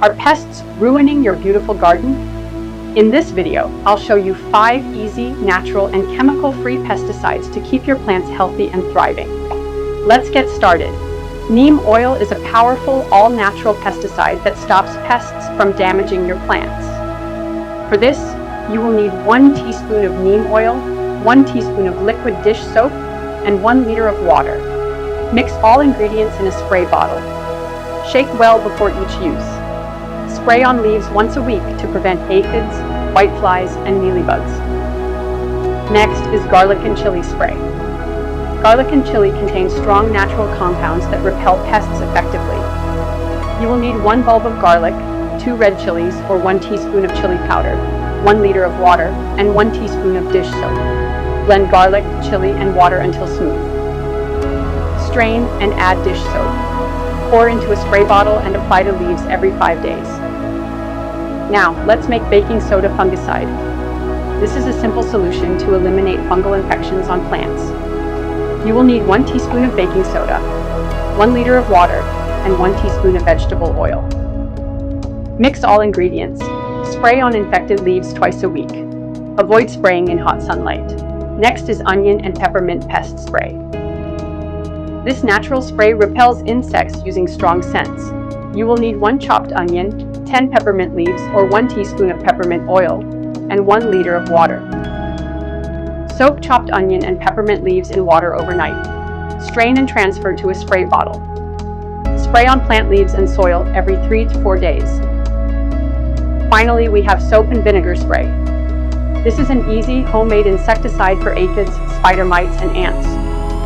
Are pests ruining your beautiful garden? In this video, I'll show you 5 easy, natural, and chemical-free pesticides to keep your plants healthy and thriving. Let's get started. Neem oil is a powerful, all-natural pesticide that stops pests from damaging your plants. For this, you will need 1 teaspoon of neem oil, 1 teaspoon of liquid dish soap, and 1 liter of water. Mix all ingredients in a spray bottle. Shake well before each use. Spray on leaves once a week to prevent aphids, whiteflies, and mealybugs. Next is garlic and chili spray. Garlic and chili contain strong natural compounds that repel pests effectively. You will need 1 bulb of garlic, 2 red chilies or 1 teaspoon of chili powder, 1 liter of water, and 1 teaspoon of dish soap. Blend garlic, chili, and water until smooth. Strain and add dish soap. Pour into a spray bottle and apply to leaves every 5 days. Now, let's make baking soda fungicide. This is a simple solution to eliminate fungal infections on plants. You will need 1 teaspoon of baking soda, 1 liter of water, and 1 teaspoon of vegetable oil. Mix all ingredients. Spray on infected leaves twice a week. Avoid spraying in hot sunlight. Next is onion and peppermint pest spray. This natural spray repels insects using strong scents. You will need 1 chopped onion, 10 peppermint leaves or 1 teaspoon of peppermint oil, and 1 liter of water. Soak chopped onion and peppermint leaves in water overnight. Strain and transfer to a spray bottle. Spray on plant leaves and soil every 3 to 4 days. Finally, we have soap and vinegar spray. This is an easy, homemade insecticide for aphids, spider mites, and ants.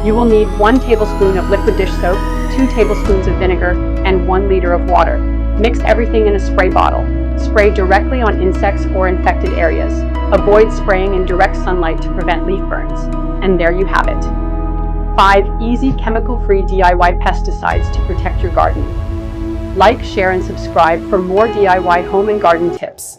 You will need 1 tablespoon of liquid dish soap, 2 tablespoons of vinegar, and 1 liter of water. Mix everything in a spray bottle. Spray directly on insects or infected areas. Avoid spraying in direct sunlight to prevent leaf burns. And there you have it. 5 easy chemical-free DIY pesticides to protect your garden. Like, share, and subscribe for more DIY home and garden tips.